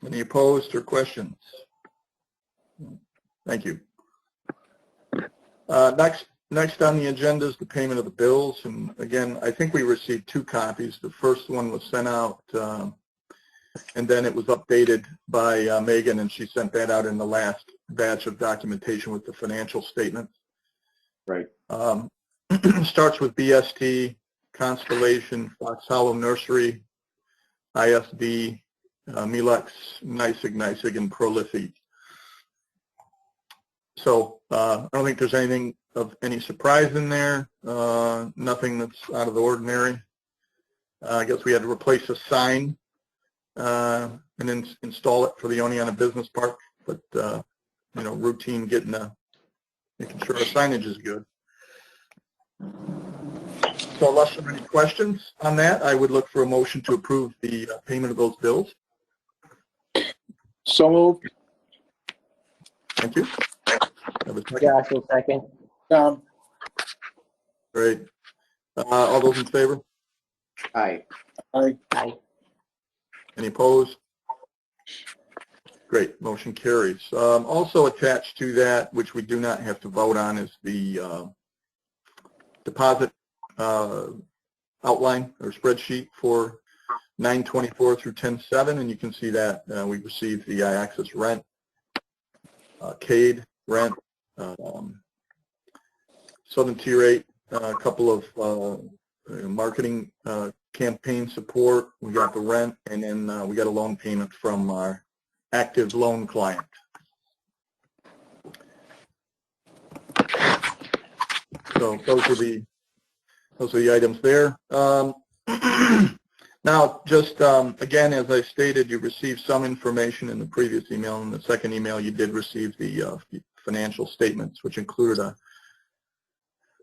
Any opposed or questions? Thank you. Next on the agenda is the payment of the bills. And again, I think we received 2 copies. The first one was sent out and then it was updated by Megan, and she sent that out in the last batch of documentation with the financial statements. Right. Starts with BST, Constellation, Fox Hollow Nursery, ISD, Milex, NYSEG, and Prolific. So I don't think there's anything of any surprise in there, nothing that's out of the ordinary. I guess we had to replace a sign and then install it for the Oneonta Business Park, but you know, routine making sure our signage is good. So unless there are any questions on that, I would look for a motion to approve the payment of those bills. So moved. Thank you. Have a second? Josh will second. Great. All those in favor? Aye. Aye. Any opposed? Great, motion carries. Also attached to that, which we do not have to vote on, is the deposit outline or spreadsheet for 9/24 through 10/7, and you can see that we received the I-Access rent, CADE rent, Southern Tier 8, a couple of marketing campaign support. We got the rent, and then we got a loan payment from our active loan client. So those are the items there. Now, just again, as I stated, you received some information in the previous email. In the second email, you did receive the financial statements, which included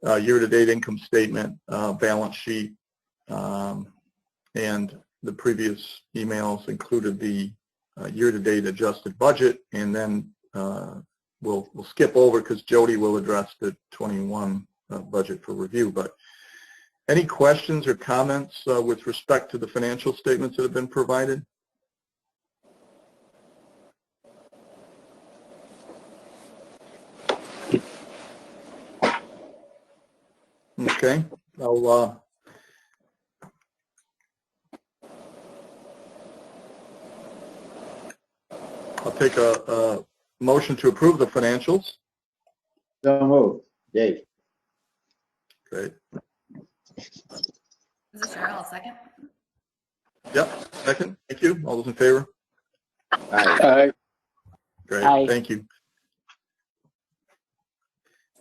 a year-to-date income statement, balance sheet, and the previous emails included the year-to-date adjusted budget, and then we'll skip over because Jody will address the 21 budget for review. But any questions or comments with respect to the financial statements that have been provided? Okay, I'll take a motion to approve the financials. So moved. Dave. Great. Is this Cheryl? Second? Yep, second. Thank you. All those in favor? Aye. Great, Aye. thank you.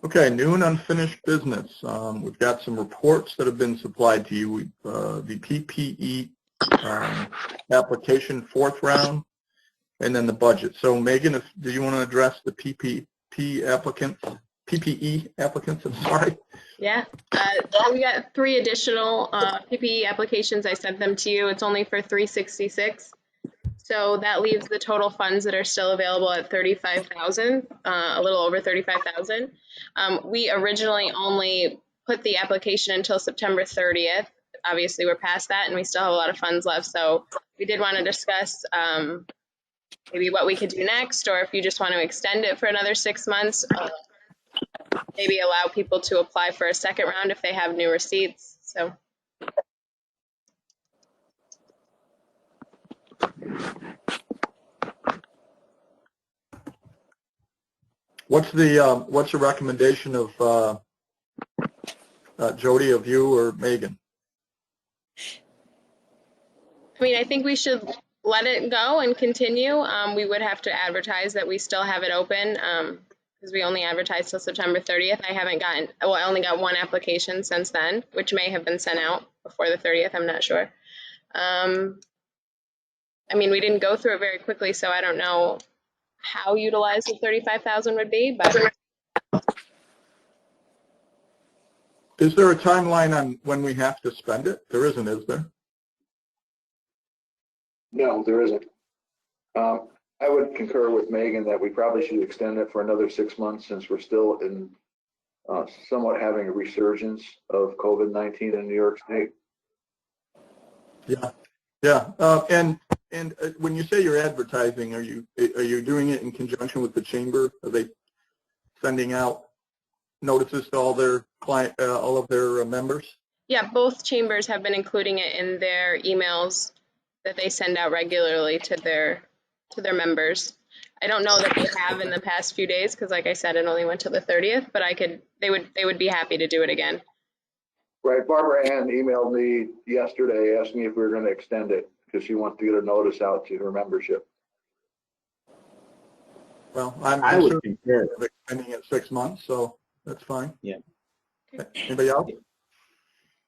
Okay, new and unfinished business. We've got some reports that have been supplied to you. The PPE application 4th round, and then the budget. So Megan, do you want to address the PPE applicants, I'm sorry. Yeah, we got 3 additional PPE applications. I sent them to you. It's only for $366. So that leaves the total funds that are still available at $35,000, a little over $35,000. We originally only put the application until September 30th. Obviously, we're past that, and we still have a lot of funds left. So we did want to discuss maybe what we could do next, or if you just want to extend it for another 6 months, maybe allow people to apply for a second round if they have new receipts. So. What's the recommendation of Jody, of you or Megan? I mean, I think we should let it go and continue. We would have to advertise that we still have it open because we only advertised till September 30th. I only got 1 application since then, which may have been sent out before the 30th. I'm not sure. I mean, we didn't go through it very quickly, so I don't know how utilized the $35,000 would be, but. Is there a timeline on when we have to spend it? There isn't, is there? No, there isn't. I would concur with Megan that we probably should extend it for another 6 months since we're still in somewhat having a resurgence of COVID-19 in New York State. Yeah, yeah. And And when you say you're advertising, are you doing it in conjunction with the chamber? Are they sending out notices to all their all of their members? Yeah, both chambers have been including it in their emails that they send out regularly to their members. I don't know that they have in the past few days because, like I said, it only went to the 30th. But they would be happy to do it again. Right, Barbara Ann emailed me yesterday asking if we were going to extend it because she wants to get a notice out to her membership. Well, I I'm would sure concur. they're extending it 6 months, so that's fine. Yeah. Anybody else?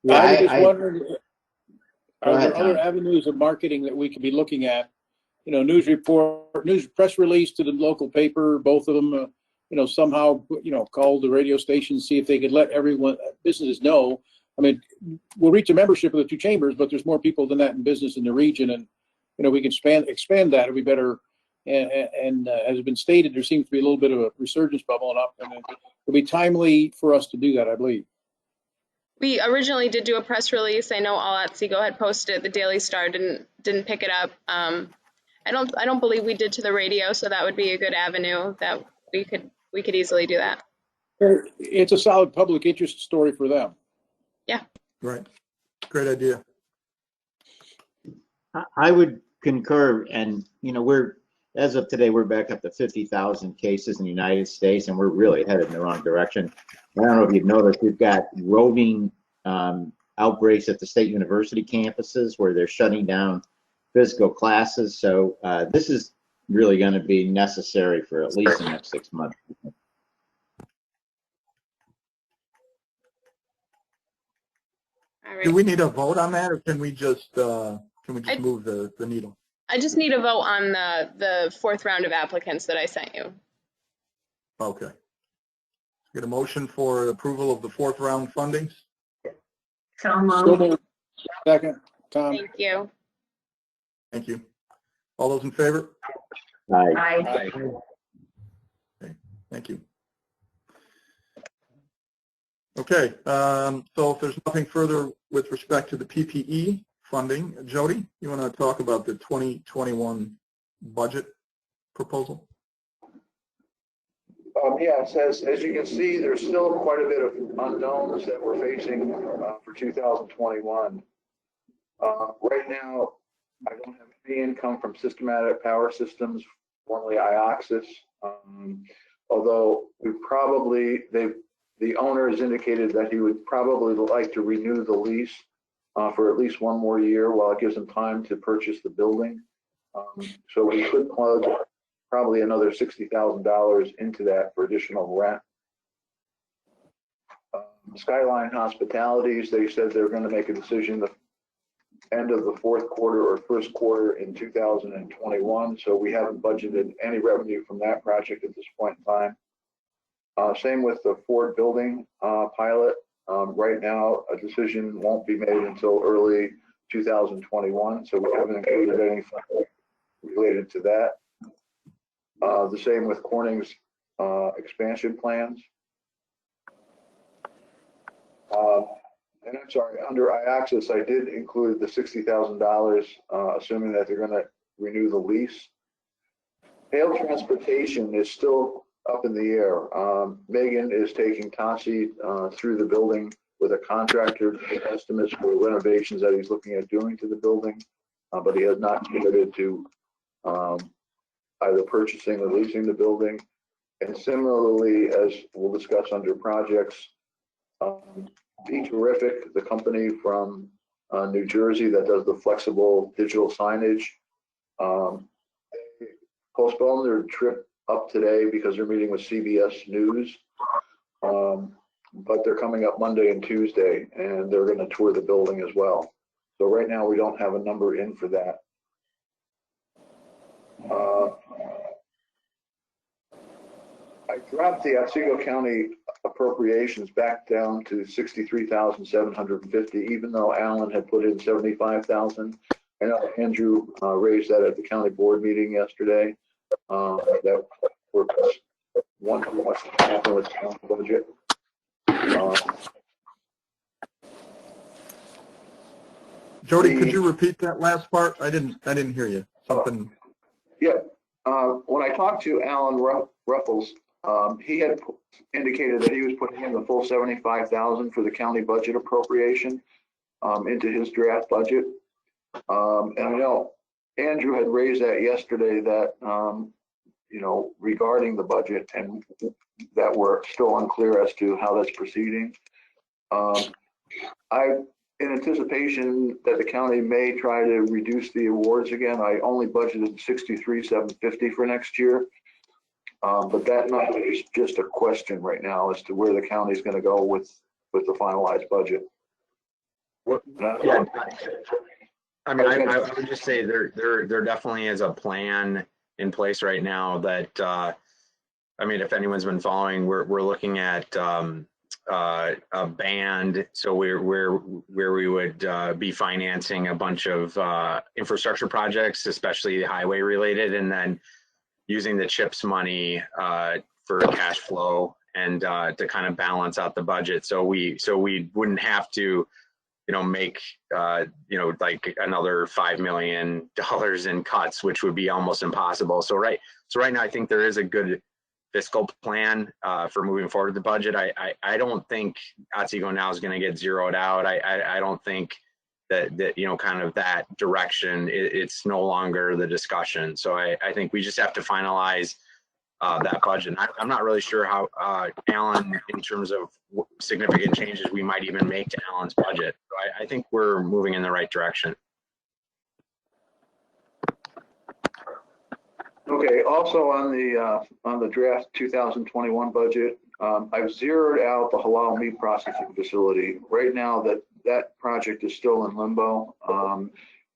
Yeah, I was just I- wondering, Go are ahead, there other Tom. avenues of marketing that we could be looking at? You know, news report, news press release to the local paper, both of them, you know, somehow, you know, call the radio station, see if they could let everyone, businesses know. I mean, we'll reach a membership of the two chambers, but there's more people than that in business in the region. And, you know, we can expand that. It'd be better. And as has been stated, there seems to be a little bit of a resurgence bubbling up. And it'll be timely for us to do that, I believe. We originally did do a press release. I know All at Seago had posted it. The Daily Star didn't pick it up. I don't believe we did to the radio, so that would be a good avenue that we could easily do that. It's a solid public interest story for them. Yeah. Right. Great idea. I would concur, and you know, as of today, we're back up to 50,000 cases in the United States, and we're really headed in the wrong direction. I don't know if you've noticed, we've got roving outbreaks at the state university campuses where they're shutting down physical classes. So this is really going to be necessary for at least the next 6 months. All right. Do we need a vote on that, or can we just move the needle? I just need a vote on the 4th round of applicants that I sent you. Okay. Get a motion for approval of the 4th round fundings? So moved. Second, Tom. Thank you. Thank you. All those in favor? Aye. Okay, thank you. Okay, so if there's nothing further with respect to the PPE funding, Jody, you want to talk about the 2021 budget proposal? Yes, as you can see, there's still quite a bit of unknowns that we're facing for 2021. Right now, I don't have any income from Systematic Power Systems, formerly Ioxis, although the owner has indicated that he would probably like to renew the lease for at least one more year while it gives him time to purchase the building. So we could plug probably another $60,000 into that for additional rent. Skyline Hospitalities, they said they're going to make a decision the end of the 4th quarter or 1st quarter in 2021. So we haven't budgeted any revenue from that project at this point in time. Same with the Ford building pilot. Right now, a decision won't be made until early 2021. So we haven't included anything related to that. The same with Corning's expansion plans. And I'm sorry, under Ioxis, I did include the $60,000, assuming that they're going to renew the lease. Hail transportation is still up in the air. Megan is taking Tassi through the building with a contractor to get estimates for renovations that he's looking at doing to the building, but he has not committed to either purchasing or leasing the building. And similarly, as we'll discuss under projects, Be Terrific, the company from New Jersey that does the flexible digital signage, they postponed their trip up today because they're meeting with CBS News. But they're coming up Monday and Tuesday, and they're going to tour the building as well. So right now we don't have a number in for that. I dropped the Otsego County appropriations back down to $63,750, even though Alan had put in $75,000. I know Andrew raised that at the county board meeting yesterday. That was one too much to happen with the county budget. Jody, could you repeat that last part? I didn't hear you. something. Yeah, when I talked to Alan Ruffles, he had indicated that he was putting in the full 75,000 for the county budget appropriation into his draft budget. And I know Andrew had raised that yesterday that, you know, regarding the budget, and that we're still unclear as to how that's proceeding. In anticipation that the county may try to reduce the awards again, I only budgeted 63,750 for next year. But that number is just a question right now as to where the county is going to go with the finalized budget. Yeah, I mean, I would just say there definitely is a plan in place right now that, I mean, if anyone's been following, we're looking at a band, so where we would be financing a bunch of infrastructure projects, especially highway related, and then using the CHIPS money for cash flow and to kind of balance out the budget. So we wouldn't have to, you know, make you know, like another $5 million in cuts, which would be almost impossible. So right now, I think there is a good fiscal plan for moving forward with the budget. I don't think Otsego now is going to get zeroed out. I don't think that you know, kind of that direction, it's no longer the discussion. So I think we just have to finalize that budget. I'm not really sure how Alan, in terms of significant changes we might even make to Alan's budget. So I think we're moving in the right direction. Okay, also on the draft 2021 budget, I've zeroed out the halal meat processing facility. Right now that project is still in limbo.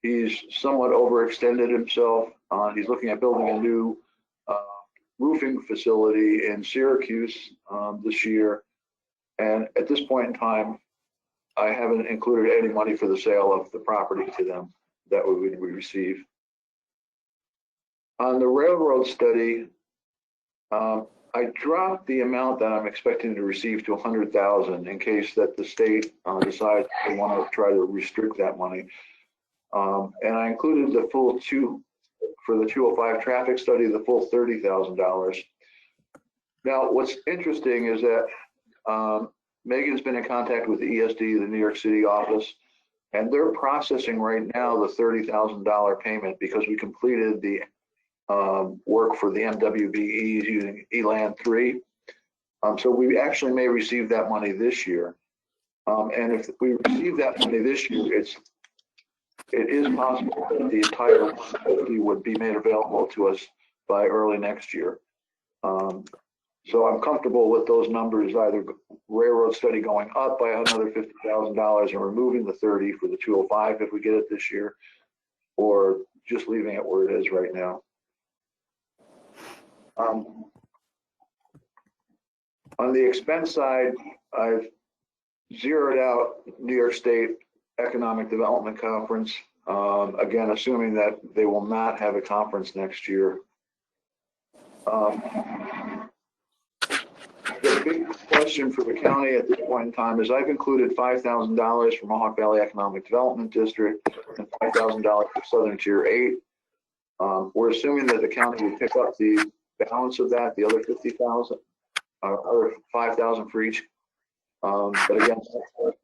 He's somewhat overextended himself. He's looking at building a new roofing facility in Syracuse this year. And at this point in time, I haven't included any money for the sale of the property to them that we would receive. On the railroad study, I dropped the amount that I'm expecting to receive to 100,000 in case that the state decides they want to try to restrict that money. And I included the full for the 205 traffic study, the full $30,000. Now, what's interesting is that Megan's been in contact with the ESD, the New York City office, and they're processing right now the $30,000 payment because we completed the work for the MWBEs using ELAN 3. So we actually may receive that money this year. And if we receive that money this year, it is possible that the entire 150 would be made available to us by early next year. So I'm comfortable with those numbers, either railroad study going up by another $50,000 and removing the 30 for the 205 if we get it this year, or just leaving it where it is right now. On the expense side, I've zeroed out New York State Economic Development Conference, again, assuming that they will not have a conference next year. The big question for the county at this point in time is I've included $5,000 for Mohawk Valley Economic Development District and $5,000 for Southern Tier 8. We're assuming that the county will pick up the balance of that, the other 50,000, or 5,000 for each. But again,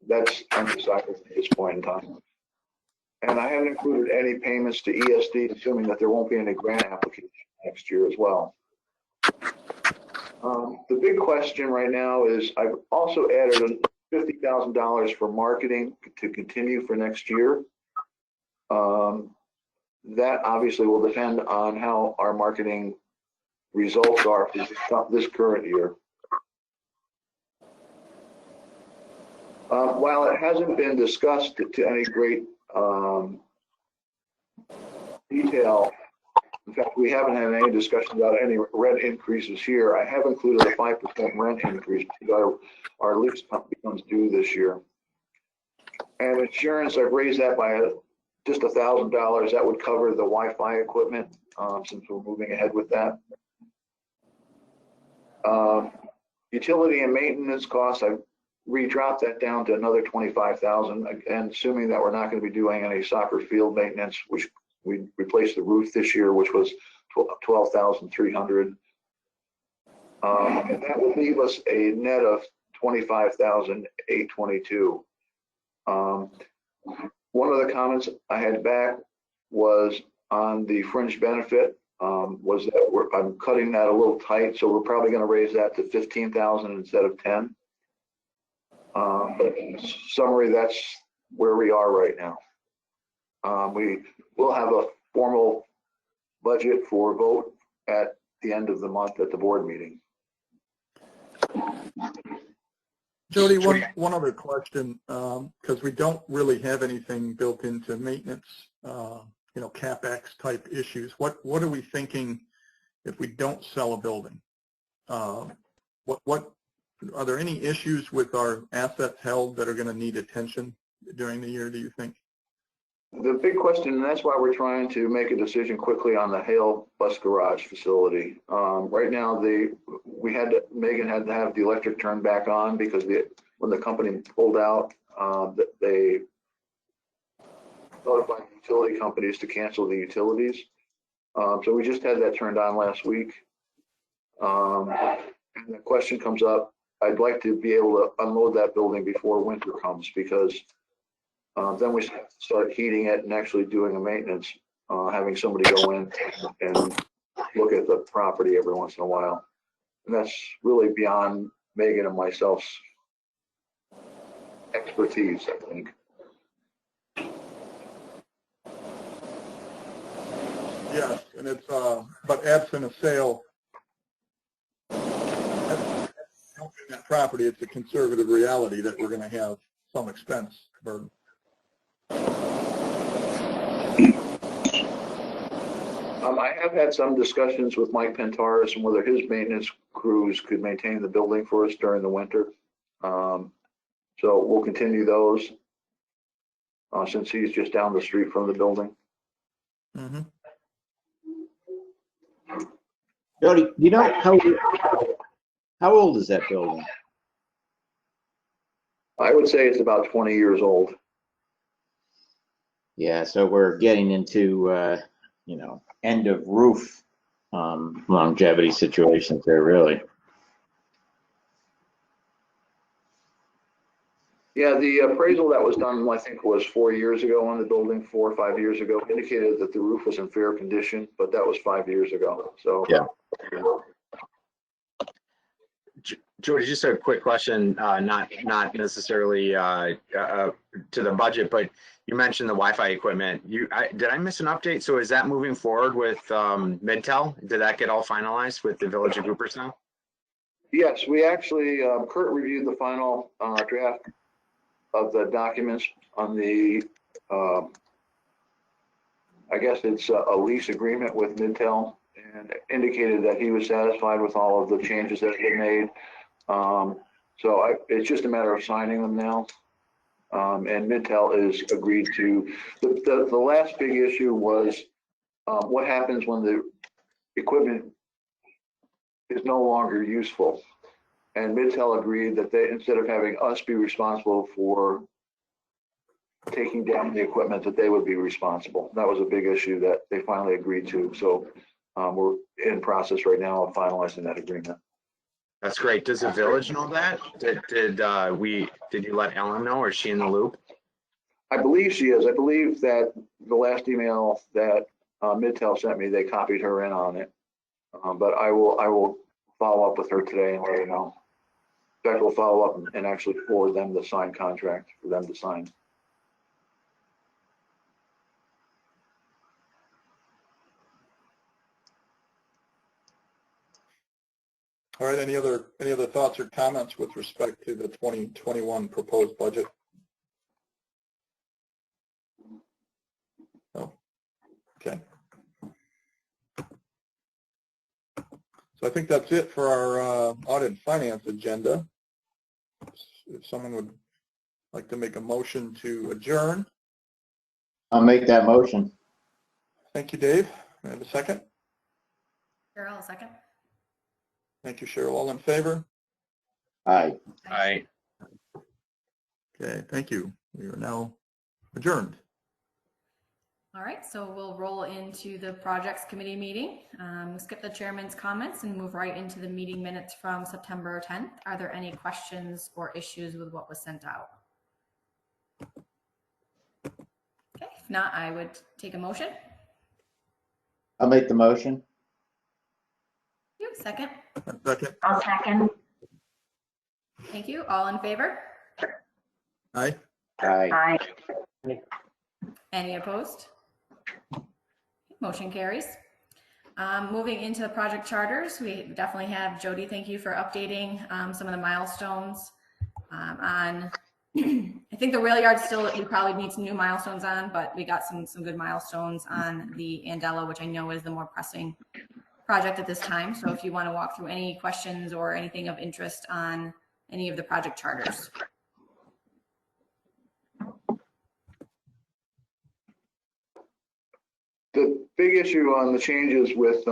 that's undecided at this point in time. And I haven't included any payments to ESD, assuming that there won't be any grant application next year as well. The big question right now is I've also added $50,000 for marketing to continue for next year. That obviously will depend on how our marketing results are for this current year. While it hasn't been discussed to any great detail, in fact, we haven't had any discussion about any rent increases here. I have included a 5% rent increase because our lease becomes due this year. And insurance, I've raised that by just $1,000. That would cover the Wi-Fi equipment since we're moving ahead with that. Utility and maintenance costs, I've redropped that down to another $25,000, again, assuming that we're not going to be doing any soccer field maintenance, which We replaced the roof this year, which was $12,300. And that would leave us a net of $25,822. One of the comments I had back was on the fringe benefit, was that I'm cutting that a little tight, so we're probably going to raise that to 15,000 instead of 10. But in summary, that's where we are right now. We will have a formal budget for vote at the end of the month at the board meeting. Jody, one other question, because we don't really have anything built into maintenance, CapEx type issues. What are we thinking if we don't sell a building? What are there any issues with our assets held that are going to need attention during the year, do you think? The big question, and that's why we're trying to make a decision quickly on the Hale bus garage facility. Right now, Megan had to have the electric turned back on because when the company pulled out, they notified the utility companies to cancel the utilities. So we just had that turned on last week. And the question comes up, I'd like to be able to unload that building before winter comes, because then we start heating it and actually doing a maintenance, having somebody go in and look at the property every once in a while. And that's really beyond Megan and myself's expertise, I think. Yes, and it's, but absent a sale, that property, it's a conservative reality that we're going to have some expense burden. I have had some discussions with Mike Pentaris and whether his maintenance crews could maintain the building for us during the winter. So we'll continue those since he's just down the street from the building. Mm-hmm. Jody, you know how old is that building? I would say it's about 20 years old. Yeah, so we're getting into end of roof longevity situations there, really. Yeah, the appraisal that was done, I think, was 4 years ago on the building, 4 or 5 years ago, indicated that the roof was in fair condition, but that was 5 years ago. So yeah. Jody, just a quick question, not necessarily to the budget, but you mentioned the Wi-Fi equipment. Did I miss an update? So is that moving forward with Midtel? Did that get all finalized with the Village of Cooperstown? Yes, we actually, Kurt reviewed the final draft of the documents on the, I guess it's a lease agreement with Midtel, and indicated that he was satisfied with all of the changes that have been made. So it's just a matter of signing them now. And Midtel is agreed to. The last big issue was what happens when the equipment is no longer useful. And Midtel agreed that they, instead of having us be responsible for taking down the equipment, that they would be responsible. That was a big issue that they finally agreed to. So we're in process right now of finalizing that agreement. That's great. Does the village know that? Did you let Ellen know, or is she in the loop? I believe she is. I believe that the last email that Midtel sent me, they copied her in on it. But I will follow up with her today and let her know. In fact, we'll follow up and actually forward them the signed contract for them to sign. All right, any other thoughts or comments with respect to the 2021 proposed budget? No. Okay. So I think that's it for our audit and finance agenda. If someone would like to make a motion to adjourn. I'll make that motion. Thank you, Dave. May I have a second? Cheryl, second. Thank you, Cheryl. All in favor? Aye. Aye. Okay, thank you. We are now adjourned. All right, so we'll roll into the projects committee meeting. We'll skip the chairman's comments and move right into the meeting minutes from September 10th. Are there any questions or issues with what was sent out? Okay, if not, I would take a motion. I'll make the motion. You, second. Second. I'll second. Thank you. All in favor? Aye. Aye. Aye. Any opposed? Motion carries. Moving into the project charters, we definitely have Jody. Thank you for updating some of the milestones on. I think the rail yard still, we probably need some new milestones on, but we got some good milestones on the Andela, which I know is the more pressing project at this time. So if you want to walk through any questions or anything of interest on any of the project charters. The big issue on the changes with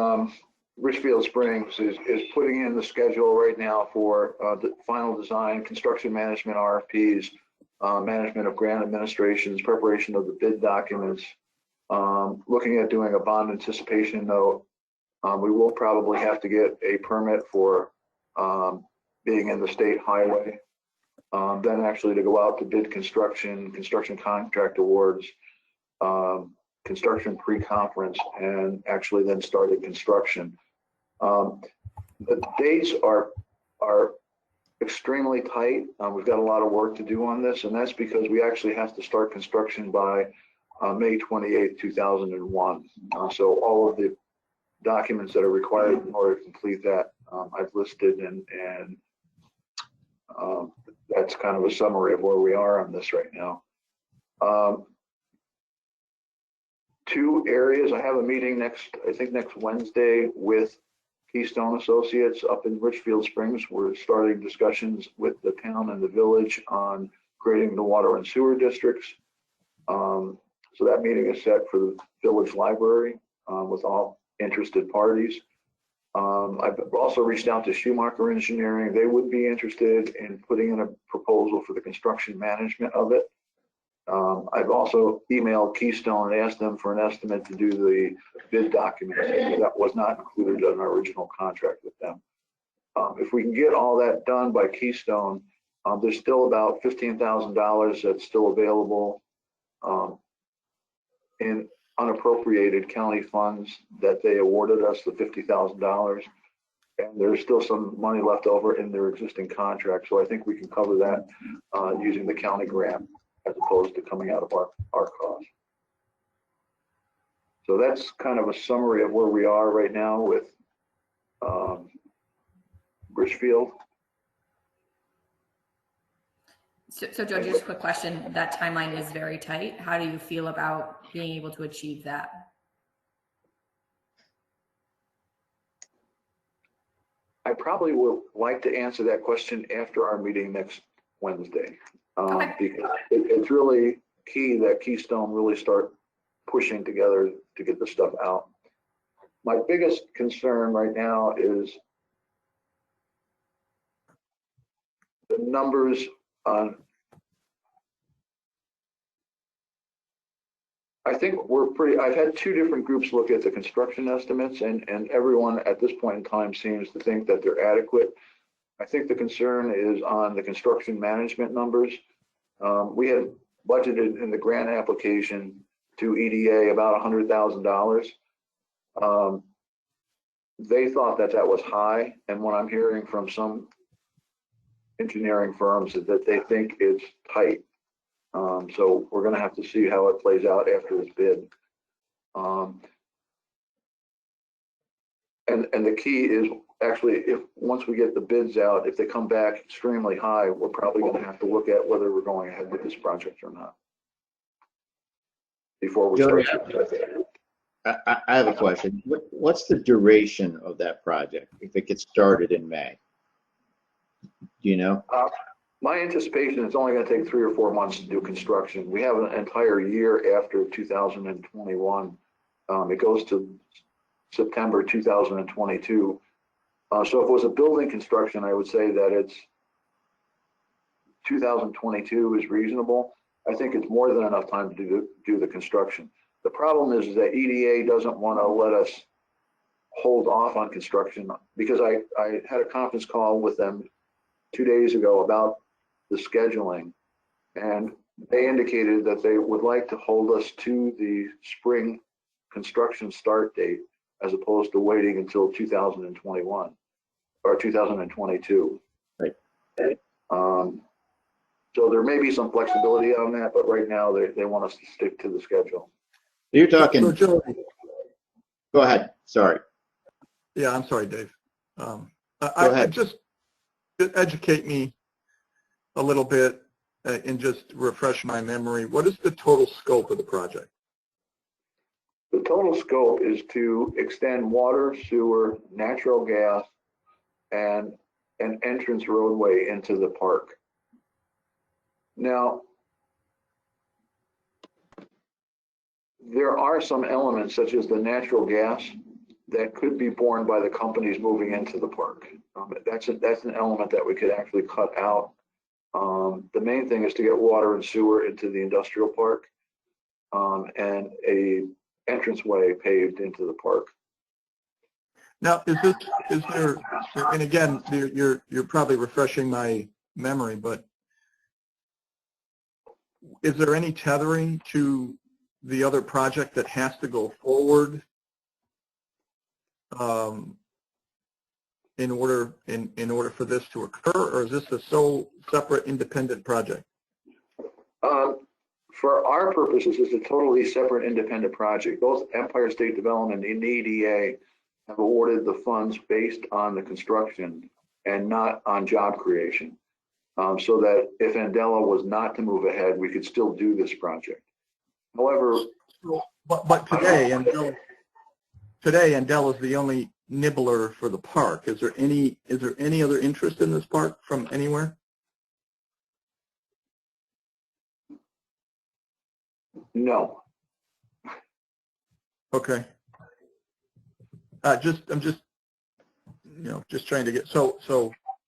Richfield Springs is putting in the schedule right now for the final design, construction management RFPs, management of grant administrations, preparation of the bid documents, looking at doing a bond anticipation note. We will probably have to get a permit for being in the state highway, then actually to go out to bid construction contract awards, construction pre-conference, and actually then started construction. The dates are extremely tight. We've got a lot of work to do on this, and that's because we actually have to start construction by May 28th, 2001. So all of the documents that are required in order to complete that, I've listed, and that's kind of a summary of where we are on this right now. Two areas. I have a meeting next Wednesday with Keystone Associates up in Richfield Springs. We're starting discussions with the town and the village on creating the water and sewer districts. So that meeting is set for the village library with all interested parties. I've also reached out to Schumacher Engineering. They would be interested in putting in a proposal for the construction management of it. I've also emailed Keystone and asked them for an estimate to do the bid documents. That was not included in our original contract with them. If we can get all that done by Keystone, there's still about $15,000 that's still available in unappropriated county funds that they awarded us, the $50,000. And there's still some money left over in their existing contract. So I think we can cover that using the county grant, as opposed to coming out of our cost. So that's kind of a summary of where we are right now with Richfield. So Joe, just a quick question. That timeline is very tight. How do you feel about being able to achieve that? I probably would like to answer that question after our meeting next Wednesday. Okay. Because it's really key that Keystone really start pushing together to get the stuff out. My biggest concern right now is the numbers on. I think I've had two different groups look at the construction estimates, and everyone at this point in time seems to think that they're adequate. I think the concern is on the construction management numbers. We had budgeted in the grant application to EDA about $100,000. They thought that was high, and what I'm hearing from some engineering firms is that they think it's tight. So we're going to have to see how it plays out after this bid. And the key is actually, once we get the bids out, if they come back extremely high, we're probably going to have to look at whether we're going ahead with this project or not before we start. I have a question. What's the duration of that project if it gets started in May? Do you know? My anticipation is only going to take 3 or 4 months to do construction. We have an entire year after 2021. It goes to September 2022. So if it was a building construction, I would say that it's 2022 is reasonable. I think it's more than enough time to do the construction. The problem is that EDA doesn't want to let us hold off on construction, because I had a conference call with them 2 days ago about the scheduling, and they indicated that they would like to hold us to the spring construction start date as opposed to waiting until 2021 or 2022. Right. So there may be some flexibility on that, but right now they want us to stick to the schedule. You're talking, So Joe, go ahead, sorry. yeah, I'm sorry, Dave. Go I ahead. just educate me a little bit and just refresh my memory. What is the total scope of the project? The total scope is to extend water, sewer, natural gas, and an entrance roadway into the park. Now, there are some elements such as the natural gas that could be borne by the companies moving into the park. That's an element that we could actually cut out. The main thing is to get water and sewer into the industrial park, and a entranceway paved into the park. Now, is there, and again, you're probably refreshing my memory, but is there any tethering to the other project that has to go forward in order for this to occur, or is this a sole separate independent project? For our purposes, it's a totally separate independent project. Both Empire State Development and EDA have awarded the funds based on the construction and not on job creation. So that if Andela was not to move ahead, we could still do this project. However, But today, Andela is the only nibbler for the park. Is there any other interest in this park from anywhere? no. Okay. I'm just trying to get, so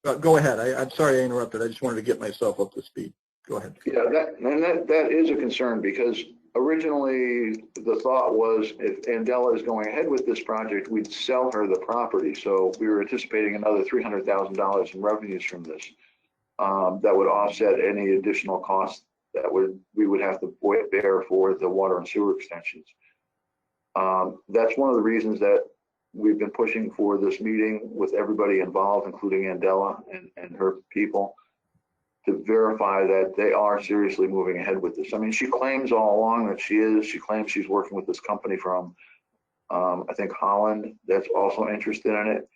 go ahead. I'm sorry I interrupted. I just wanted to get myself up to speed. Go ahead. Yeah, that is a concern, because originally the thought was if Andela is going ahead with this project, we'd sell her the property. So we were anticipating another $300,000 in revenues from this. That would offset any additional costs that we would have to bear for the water and sewer extensions. That's one of the reasons that we've been pushing for this meeting with everybody involved, including Andela and her people, to verify that they are seriously moving ahead with this. I mean, she claims all along that she is. She claims she's working with this company from, I think, Holland, that's also interested in it.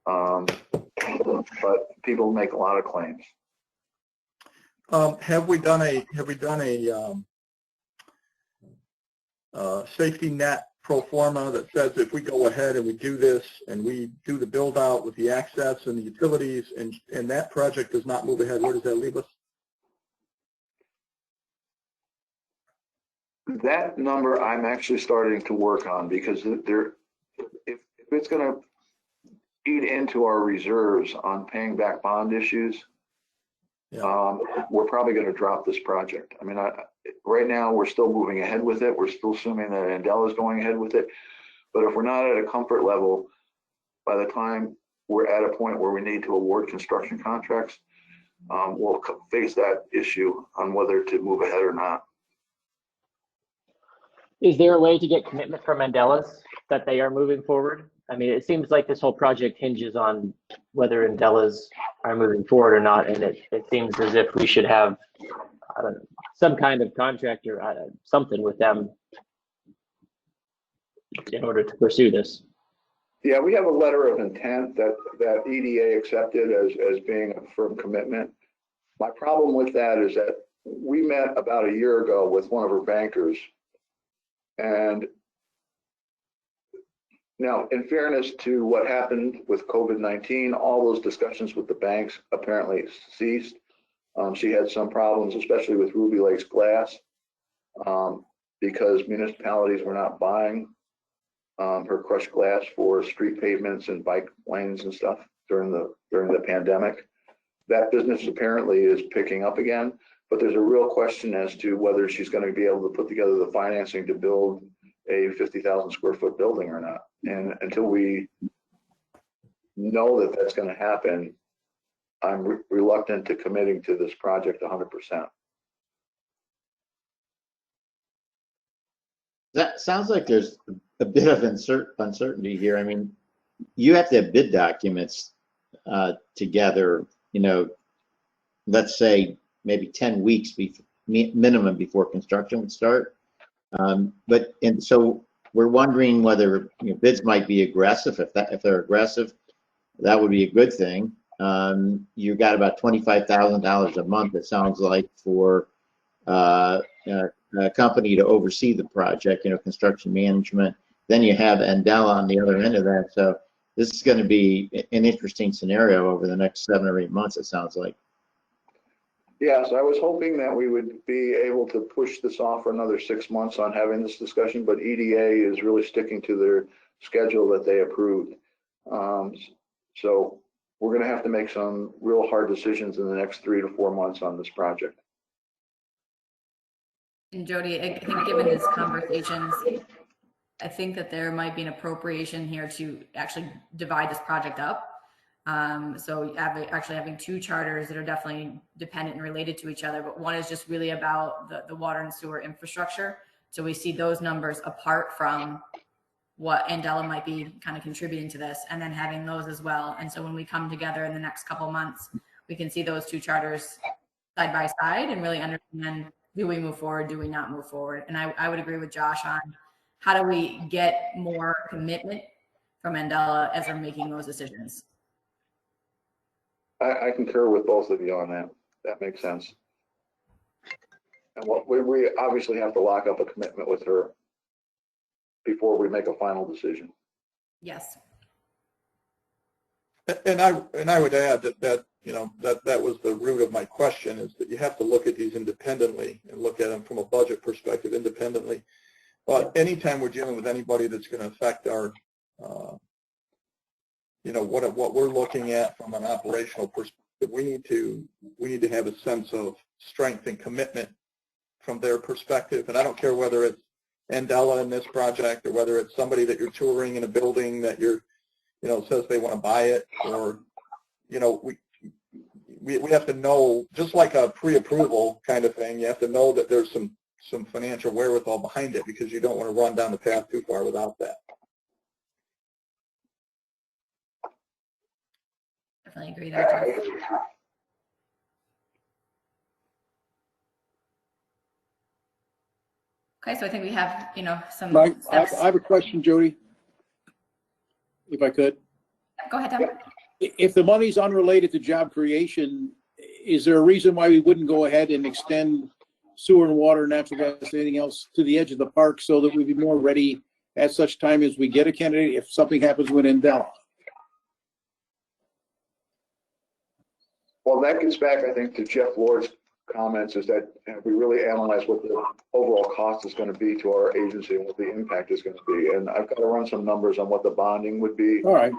But people make a lot of claims. Have we done a safety net pro forma that says if we go ahead and we do this and we do the build out with the access and the utilities and that project does not move ahead, where does that leave us? That number I'm actually starting to work on, because if it's going to eat into our reserves on paying back bond issues, we're probably going to drop this project. I mean, right now we're still moving ahead with it. We're still assuming that Andela is going ahead with it. But if we're not at a comfort level, by the time we're at a point where we need to award construction contracts, we'll face that issue on whether to move ahead or not. Is there a way to get commitment from Andela's that they are moving forward? I mean, it seems like this whole project hinges on whether Andela's are moving forward or not, and it seems as if we should have, I don't know, some kind of contract or something with them in order to pursue this. Yeah, we have a letter of intent that EDA accepted as being a firm commitment. My problem with that is that we met about a year ago with one of our bankers, and now, in fairness to what happened with COVID-19, all those discussions with the banks apparently ceased. She had some problems, especially with Ruby Lake's glass, because municipalities were not buying her crushed glass for street pavements and bike lanes and stuff during the pandemic. That business apparently is picking up again, but there's a real question as to whether she's going to be able to put together the financing to build a 50,000 square foot building or not. And until we know that that's going to happen, I'm reluctant to committing to this project 100%. That sounds like there's a bit of uncertainty here. I mean, you have to have bid documents together, you know, let's say maybe 10 weeks minimum before construction would start. And so we're wondering whether, you know, bids might be aggressive. If they're aggressive, that would be a good thing. You got about $25,000 a month, it sounds like, for a company to oversee the project, you know, construction management. Then you have Andela on the other end of that. So this is going to be an interesting scenario over the next 7 or 8 months, it sounds like. Yes, I was hoping that we would be able to push this off for another 6 months on having this discussion, but EDA is really sticking to their schedule that they approved. So we're going to have to make some real hard decisions in the next 3 to 4 months on this project. And Jody, I think given these conversations, I think that there might be an appropriation here to actually divide this project up. So actually having 2 charters that are definitely dependent and related to each other, but one is just really about the water and sewer infrastructure. So we see those numbers apart from what Andela might be kind of contributing to this, and then having those as well. And so when we come together in the next couple months, we can see those 2 charters side by side and really understand, do we move forward, do we not move forward? And I would agree with Josh on how do we get more commitment from Andela as we're making those decisions. I concur with both of you on that. That makes sense. And we obviously have to lock up a commitment with her before we make a final decision. Yes. And I would add that you know, that was the root of my question, is that you have to look at these independently and look at them from a budget perspective independently. But anytime we're dealing with anybody that's going to affect our, you know, what we're looking at from an operational perspective, we need to have a sense of strength and commitment from their perspective. And I don't care whether it's Andela in this project or whether it's somebody that you're touring in a building that you're, you know, says they want to buy it, or, you know, we have to know, just like a pre-approval kind of thing, you have to know that there's some financial wherewithal behind it, because you don't want to run down the path too far without that. Definitely agree there, Josh. Okay, so I think we have, you know, some steps. I have a question, Jody, if I could. Go ahead, Tom. If the money's unrelated to job creation, is there a reason why we wouldn't go ahead and extend sewer and water, natural gas, anything else to the edge of the park, so that we'd be more ready at such time as we get a candidate if something happens with Andela? Well, that gets back, I think, to Jeff Lord's comments, is that we really analyze what the overall cost is going to be to our agency and what the impact is going to be. And I've got to run some numbers on what the bonding would be, All right.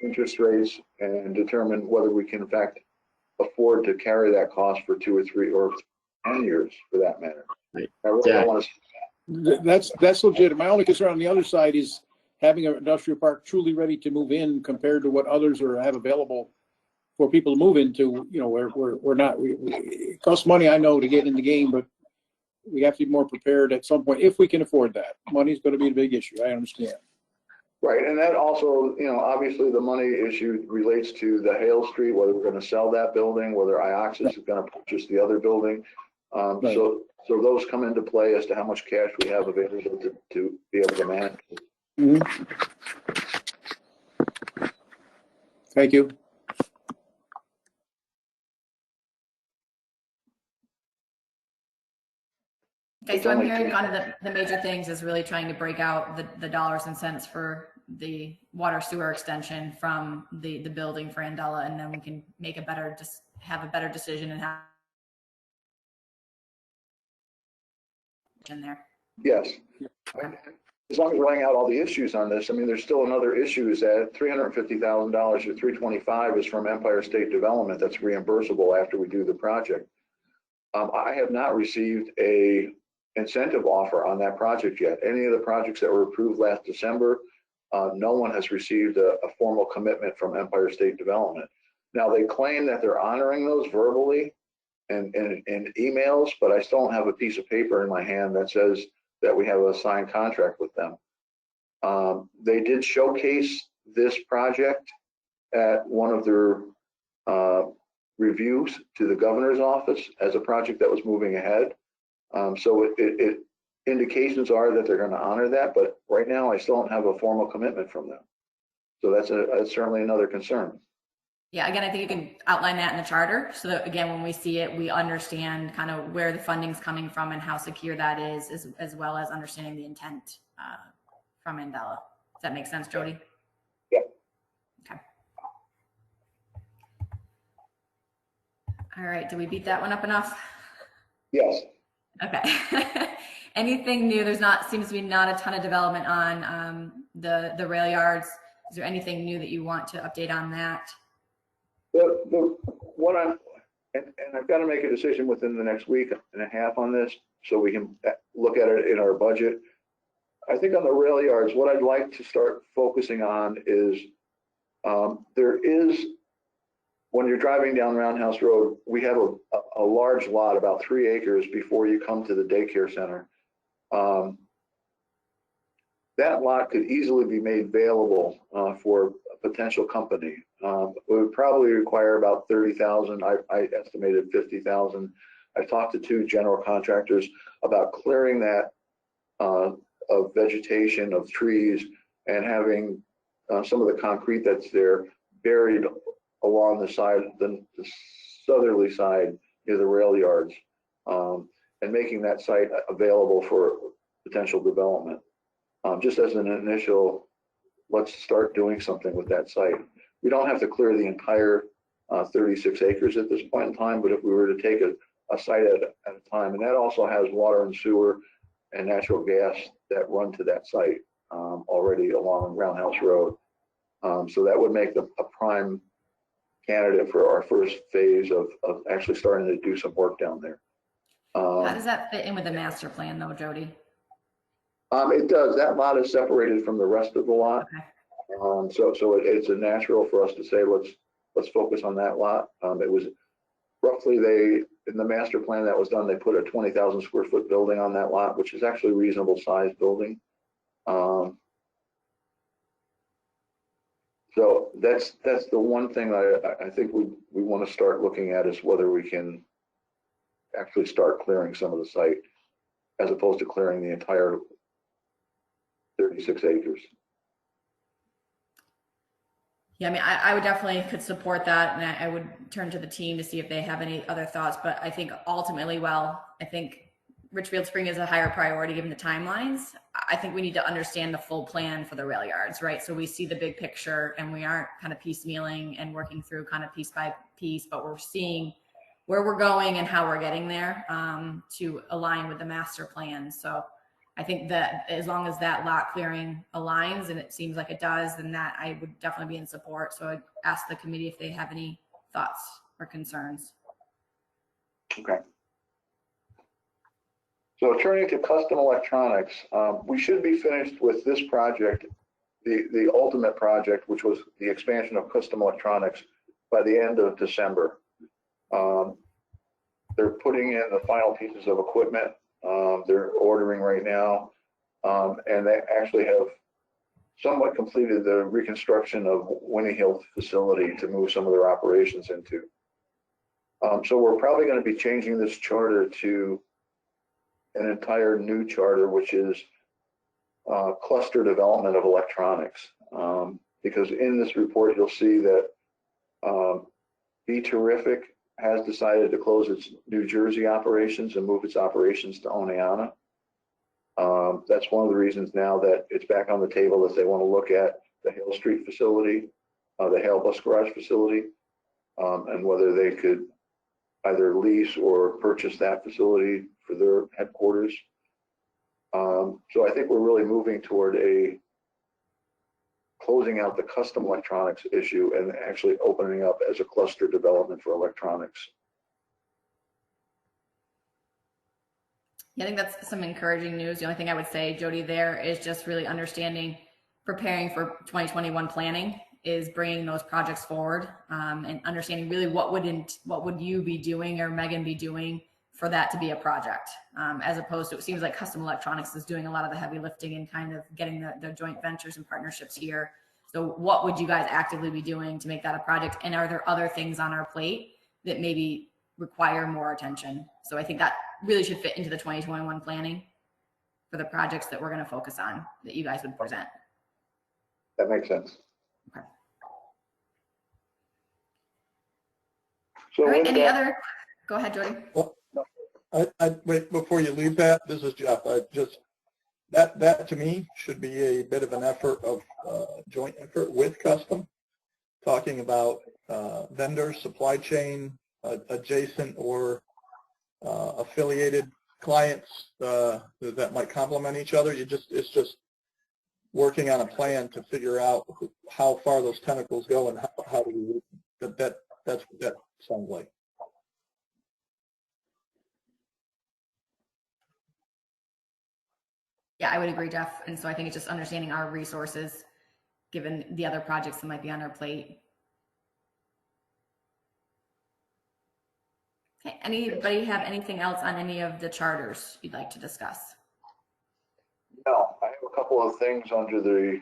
interest rates, and determine whether we can, in fact, afford to carry that cost for 2 or 3 or 10 years, for that matter. Right. I really don't want to. That's legit. My only concern on the other side is having an industrial park truly ready to move in compared to what others have available for people to move into. You know, we're not. It costs money, I know, to get in the game, but we have to be more prepared at some point if we can afford that. Money's going to be the big issue. I understand. Right, and that also, you know, obviously the money issue relates to the Hale Street, whether we're going to sell that building, whether Ioxis is going to purchase the other building. Right. So those come into play as to how much cash we have available to be able to manage. Mm-hmm. Thank you. Okay, so I'm hearing kind of the major things is really trying to break out the dollars and cents for the water sewer extension from the building for Andela, and then we can make a better, just have a better decision and have in there. Yes. As long as we're laying out all the issues on this, I mean, there's still another issue, is that $350,000 or $325,000 is from Empire State Development that's reimbursable after we do the project. I have not received a incentive offer on that project yet. Any of the projects that were approved last December, no one has received a formal commitment from Empire State Development. Now, they claim that they're honoring those verbally and in emails, but I still don't have a piece of paper in my hand that says that we have a signed contract with them. They did showcase this project at one of their reviews to the governor's office as a project that was moving ahead. So it indications are that they're going to honor that, but right now I still don't have a formal commitment from them. So that's certainly another concern. Yeah, again, I think you can outline that in the charter so that, again, when we see it, we understand kind of where the funding's coming from and how secure that is, as well as understanding the intent from Mandela. Does that make sense, Jody? Yeah. Okay. All right, did we beat that one up enough? Yes. Okay. Anything new? Seems to be not a ton of development on the rail yards. Is there anything new that you want to update on that? What and I've got to make a decision within the next week and a half on this so we can look at it in our budget. I think on the rail yards, what I'd like to start focusing on is there is, when you're driving down Roundhouse Road, we have a large lot, about 3 acres before you come to the daycare center. That lot could easily be made available for a potential company. It would probably require about 30,000. I estimated 50,000. I talked to 2 general contractors about clearing that of vegetation, of trees, and having some of the concrete that's there buried along the side, the southerly side near the rail yards, and making that site available for potential development. Just as an initial, let's start doing something with that site. We don't have to clear the entire 36 acres at this point in time, but if we were to take a site at a time, and that also has water and sewer and natural gas that run to that site already along Roundhouse Road. So that would make a prime candidate for our first phase of actually starting to do some work down there. How does that fit in with the master plan though, Jody? It does. That lot is separated from the rest of the lot. Okay. So it's a natural for us to say, let's focus on that lot. It was roughly, in the master plan that was done, they put a 20,000 square foot building on that lot, which is actually a reasonable sized building. So that's the one thing I think we want to start looking at, is whether we can actually start clearing some of the site as opposed to clearing the entire 36 acres. Yeah, I mean, I would definitely could support that, and I would turn to the team to see if they have any other thoughts. But I think ultimately, I think Richfield Spring is a higher priority given the timelines. I think we need to understand the full plan for the rail yards, right? So we see the big picture, and we aren't kind of piecemealing and working through kind of piece by piece, but we're seeing where we're going and how we're getting there to align with the master plan. So I think that as long as that lot clearing aligns, and it seems like it does, then that I would definitely be in support. So I'd ask the committee if they have any thoughts or concerns. Okay. So turning to custom electronics, we should be finished with this project, the ultimate project, which was the expansion of custom electronics, by the end of December. They're putting in the final pieces of equipment. They're ordering right now, and they actually have somewhat completed the reconstruction of Winnie Hill facility to move some of their operations into. So we're probably going to be changing this charter to an entire new charter, which is cluster development of electronics. Because in this report, you'll see that Be Terrific has decided to close its New Jersey operations and move its operations to Oneonta. That's one of the reasons now that it's back on the table, is they want to look at the Hale Street facility, the Hale Bus Garage facility, and whether they could either lease or purchase that facility for their headquarters. So I think we're really moving toward closing out the custom electronics issue and actually opening up as a cluster development for electronics. I think that's some encouraging news. The only thing I would say, Jody, there is just really understanding, preparing for 2021 planning is bringing those projects forward, and understanding really what would you be doing or Megan be doing for that to be a project, as opposed to, it seems like custom electronics is doing a lot of the heavy lifting and kind of getting the joint ventures and partnerships here. So what would you guys actively be doing to make that a project? And are there other things on our plate that maybe require more attention? So I think that really should fit into the 2021 planning for the projects that we're going to focus on that you guys would present. That makes sense. Okay. So All right, with any that, other, go ahead, Jody. Well, I wait, before you leave that, this is Jeff. That to me should be a bit of an effort of joint effort with custom, talking about vendors, supply chain, adjacent or affiliated clients that might complement each other. It's just working on a plan to figure out how far those tentacles go and how do we that's what that sounds like. Yeah, I would agree, Jeff. And so I think it's just understanding our resources, given the other projects that might be on our plate. Okay, anybody have anything else on any of the charters you'd like to discuss? no, I have a couple of things under the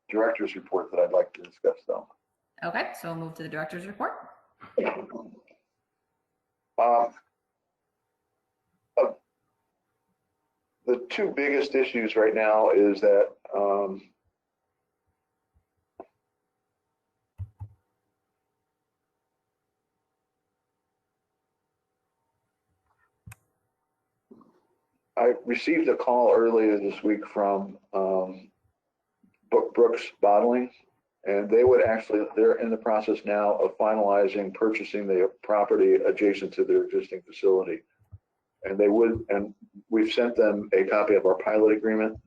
director's report that I'd like to discuss though. Okay, so we'll move to the director's report. The two biggest issues right now is that I received a call earlier this week from Brooks Bottling, and they're in the process now of finalizing purchasing the property adjacent to their existing facility. And we've sent them a copy of our pilot agreement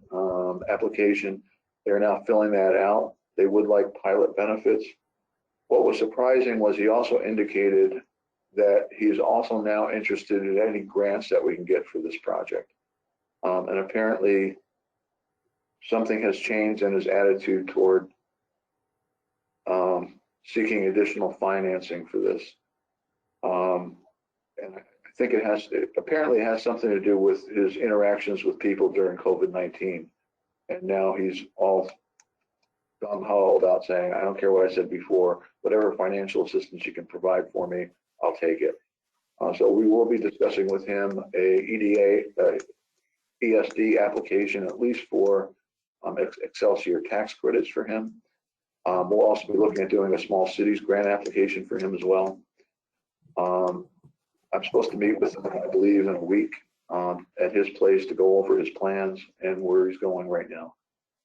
application. They're now filling that out. They would like pilot benefits. What was surprising was he also indicated that he's also now interested in any grants that we can get for this project. And apparently something has changed in his attitude toward seeking additional financing for this. And I think it apparently has something to do with his interactions with people during COVID-19. And now he's all gung-ho about saying, I don't care what I said before, whatever financial assistance you can provide for me, I'll take it. So we will be discussing with him a ESD application, at least for Excelsior tax credits for him. We'll also be looking at doing a small cities grant application for him as well. I'm supposed to meet with him, I believe, in a week at his place to go over his plans and where he's going right now.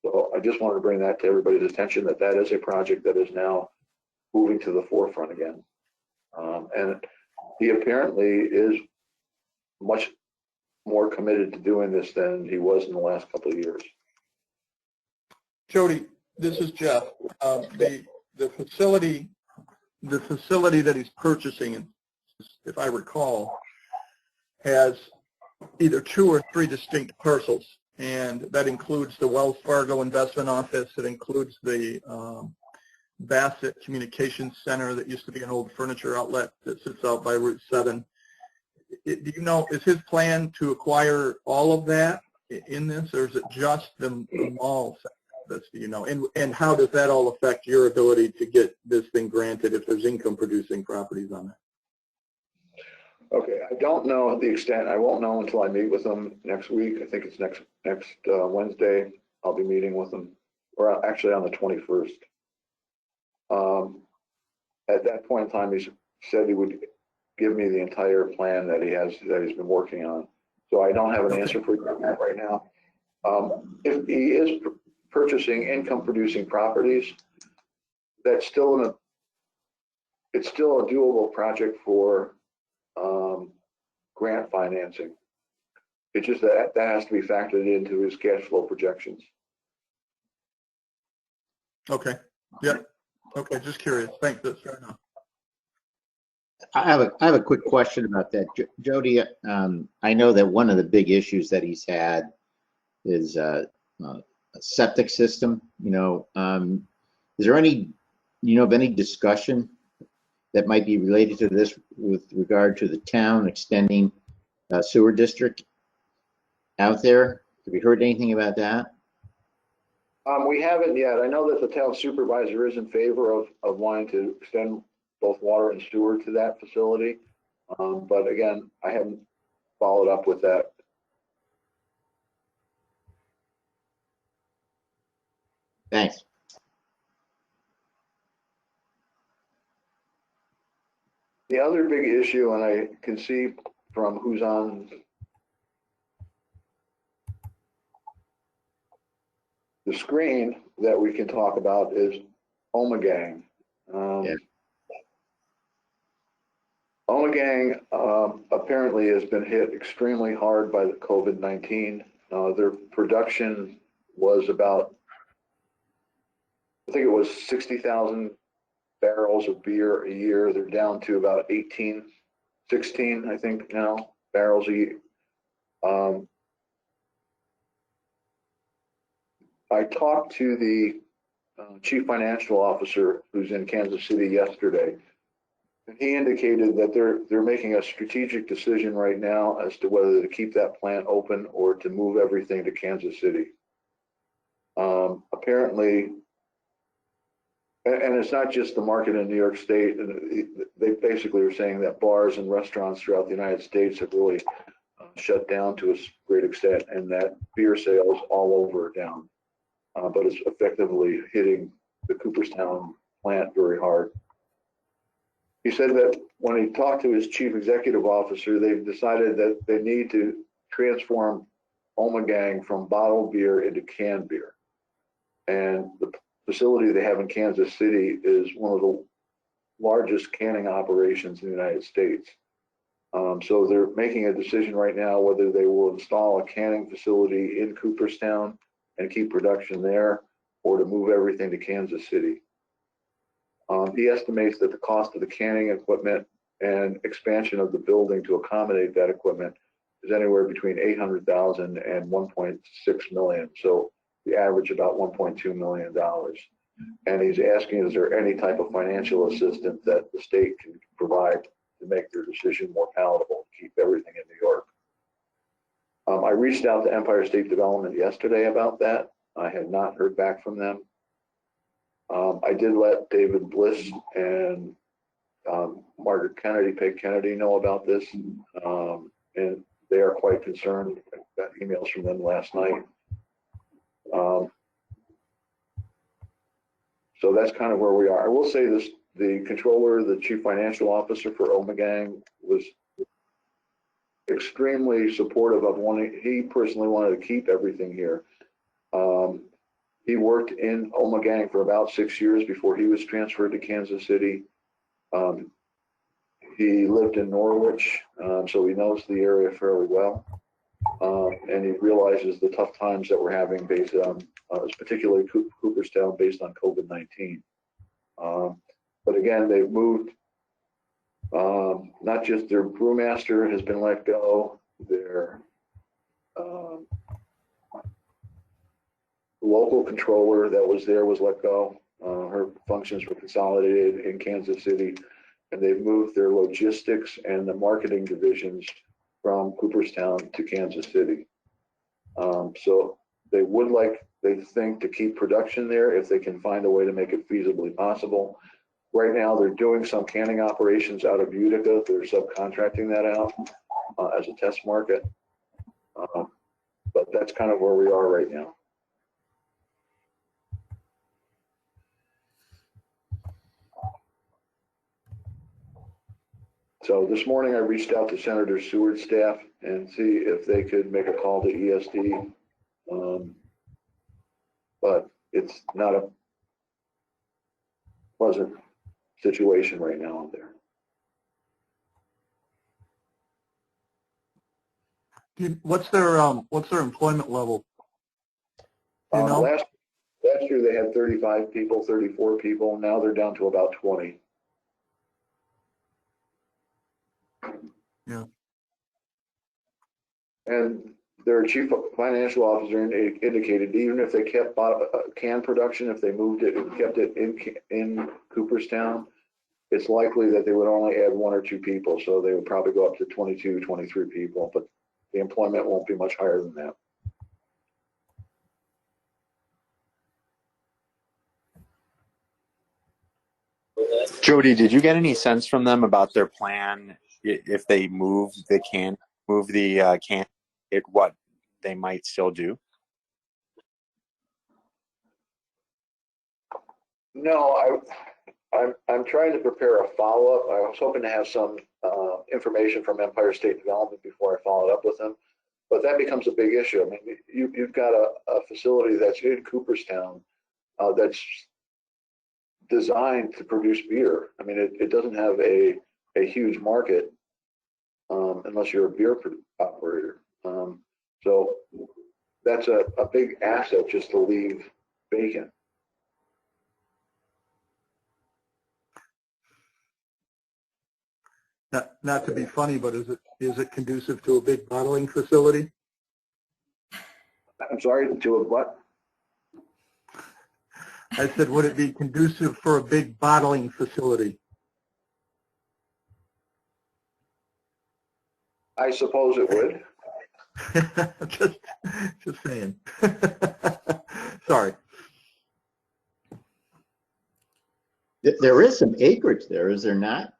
So I just wanted to bring that to everybody's attention, that is a project that is now moving to the forefront again. And he apparently is much more committed to doing this than he was in the last couple of years. Jody, this is Jeff. The facility that he's purchasing, if I recall, has either 2 or 3 distinct parcels, and that includes the Wells Fargo Investment Office. It includes the Bassett Communications Center that used to be an old furniture outlet that sits out by Route 7. Do you know, is his plan to acquire all of that in this, or is it just the mall sector? Do you know? And how does that all affect your ability to get this thing granted if there's income producing properties on it? Okay, I don't know the extent. I won't know until I meet with them next week. I think it's next Wednesday. I'll be meeting with them, or actually on the 21st. At that point in time, he said he would give me the entire plan that he's been working on. So I don't have an answer for you on that right now. If he is purchasing income producing properties, that's still it's still a doable project for grant financing. It's just that has to be factored into his cash flow projections. Okay. Yep. Okay. Just curious. Thanks. That's fair enough. I have a quick question about that. Jody, I know that one of the big issues that he's had is a septic system. Is there any, of any discussion that might be related to this with regard to the town extending sewer district out there? Have you heard anything about that? We haven't yet. I know that the town supervisor is in favor of wanting to extend both water and sewer to that facility. But again, I haven't followed up with that. Thanks. The other big issue, and I can see from who's on the screen that we can talk about, is Omegang. Yeah. Omegang apparently has been hit extremely hard by the COVID-19. Their production was about, I think it was 60,000 barrels of beer a year. They're down to about 16, I think now, barrels a year. I talked to the chief financial officer who's in Kansas City yesterday, and he indicated that they're making a strategic decision right now as to whether to keep that plant open or to move everything to Kansas City. Apparently, and it's not just the market in New York State. They basically are saying that bars and restaurants throughout the United States have really shut down to a great extent, and that beer sales all over are down. But it's effectively hitting the Cooperstown plant very hard. He said that when he talked to his chief executive officer, they've decided that they need to transform Omegang from bottled beer into canned beer. And the facility they have in Kansas City is one of the largest canning operations in the United States. So they're making a decision right now whether they will install a canning facility in Cooperstown and keep production there, or to move everything to Kansas City. He estimates that the cost of the canning equipment and expansion of the building to accommodate that equipment is anywhere between $800,000 and $1.6 million. So the average about $1.2 million. And he's asking, is there any type of financial assistance that the state can provide to make their decision more palatable, to keep everything in New York? I reached out to Empire State Development yesterday about that. I had not heard back from them. I did let David Bliss and Margaret Kennedy, Peg Kennedy, know about this, and they are quite concerned. I got emails from them last night. So that's kind of where we are. I will say this: the controller, the chief financial officer for Omegang, was extremely supportive of wanting. He personally wanted to keep everything here. He worked in Omegang for about 6 years before he was transferred to Kansas City. He lived in Norwich, so he knows the area fairly well. And he realizes the tough times that we're having based on, particularly Cooperstown, based on COVID-19. But again, they've moved, not just their brewmaster has been let go, their local controller that was there was let go. Her functions were consolidated in Kansas City, and they've moved their logistics and the marketing divisions from Cooperstown to Kansas City. So they would like, they think, to keep production there if they can find a way to make it feasibly possible. Right now, they're doing some canning operations out of Utica. They're subcontracting that out as a test market. But that's kind of where we are right now. So this morning I reached out to Senator Seward's staff and see if they could make a call to ESD. But it's not a pleasant situation right now out there. What's their employment level? You know? Last year they had 35 people, 34 people. Now they're down to about 20. Yeah. And their chief financial officer indicated even if they kept can production, if they moved it and kept it in Cooperstown, it's likely that they would only add 1 or 2 people. So they would probably go up to 22, 23 people, but the employment won't be much higher than that. Jody, did you get any sense from them about their plan if they move the can, what they might still do? No, I'm trying to prepare a follow-up. I was hoping to have some information from Empire State Development before I followed up with them, but that becomes a big issue. I mean, you've got a facility that's in Cooperstown that's designed to produce beer. I mean, it doesn't have a huge market unless you're a beer operator. So that's a big asset just to leave vacant. Not to be funny, but is it conducive to a big bottling facility? I'm sorry, to what? I said, would it be conducive for a big bottling facility? I suppose it would. just saying. Sorry. There is some acreage there, is there not?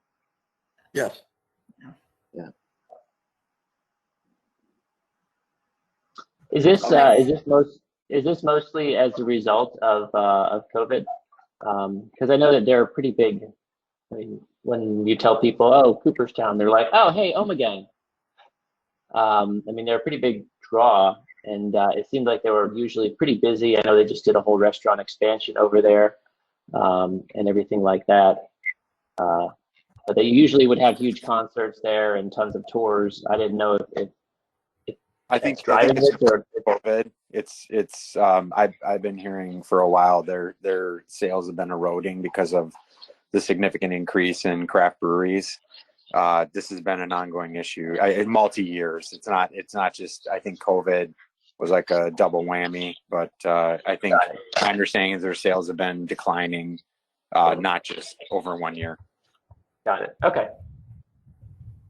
Yes. Yeah. Is this mostly as a result of COVID? Because I know that they're pretty big. I mean, when you tell people, "Oh, Cooperstown," they're like, "Oh, hey, Omegang." I mean, they're a pretty big draw, and it seemed like they were usually pretty busy. I know they just did a whole restaurant expansion over there, and everything like that. But they usually would have huge concerts there and tons of tours. I didn't know if I think driving it's it or COVID. I've been hearing for a while their sales have been eroding because of the significant increase in craft breweries. This has been an ongoing issue in multi years. It's not just, I think COVID was like a double whammy, but I think my understanding is their sales have been declining, not just over 1 year. Got it. Okay.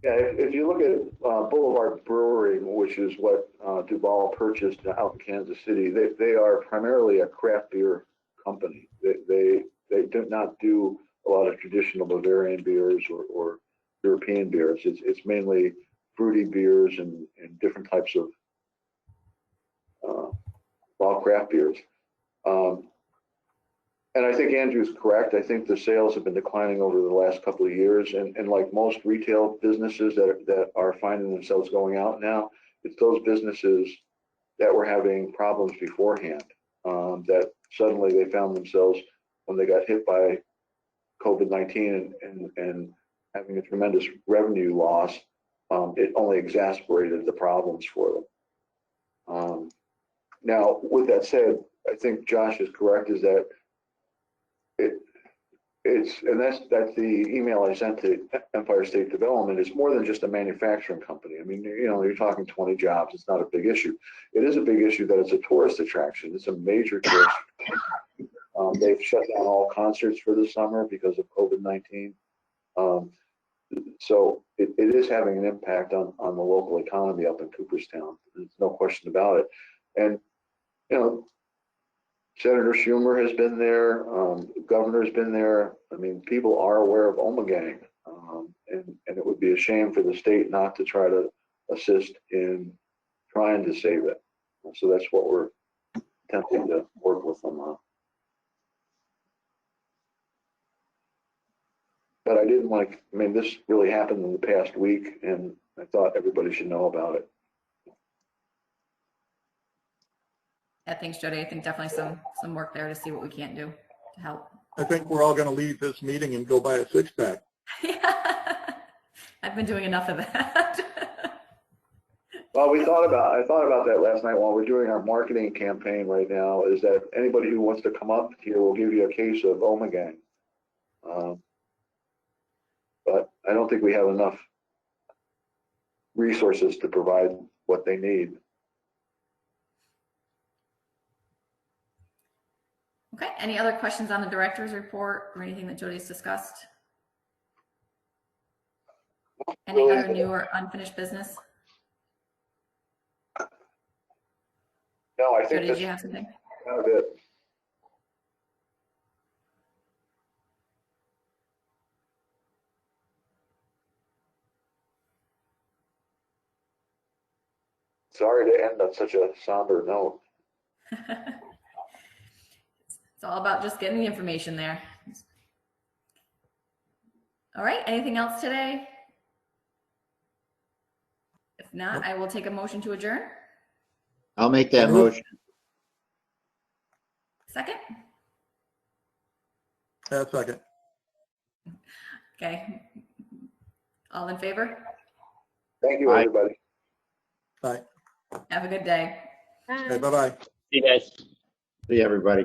Yeah, if you look at Boulevard Brewery, which is what Duval purchased out in Kansas City, they are primarily a craft beer company. They do not do a lot of traditional Bavarian beers or European beers. It's mainly fruity beers and different types of all craft beers. And I think Andrew's correct. I think the sales have been declining over the last couple of years. And like most retail businesses that are finding themselves going out now, it's those businesses that were having problems beforehand, that suddenly they found themselves when they got hit by COVID-19 and having a tremendous revenue loss, it only exacerbated the problems for them. Now, with that said, I think Josh is correct, is that that's the email I sent to Empire State Development. It's more than just a manufacturing company. I mean, you're talking 20 jobs. It's not a big issue. It is a big issue that it's a tourist attraction. It's a major tourist. They've shut down all concerts for the summer because of COVID-19. So it is having an impact on the local economy up in Cooperstown. There's no question about it. And, Senator Schumer has been there. The governor's been there. I mean, people are aware of Omegang, and it would be a shame for the state not to try to assist in trying to save it. So that's what we're attempting to work with them on. But I didn't like, I mean, this really happened in the past week, and I thought everybody should know about it. Yeah, thanks, Jody. I think definitely some work there to see what we can do to help. I think we're all going to leave this meeting and go buy a six-pack. Yeah. I've been doing enough of that. Well, I thought about that last night while we're doing our marketing campaign right now, is that anybody who wants to come up here will give you a case of Omegang. But I don't think we have enough resources to provide what they need. Okay, any other questions on the director's report or anything that Jody's discussed? Any Really, other new or unfinished business? no, I think Jody, did that's you have something? kind of it. Sorry to end on such a somber note. It's all about just getting the information there. All right, anything else today? If not, I will take a motion to adjourn. I'll make that So moved. motion. Second? Second. Okay. All in favor? Thank you, Aye. everybody. Bye. Have a good day. Bye. Okay, bye-bye. See you guys. See everybody.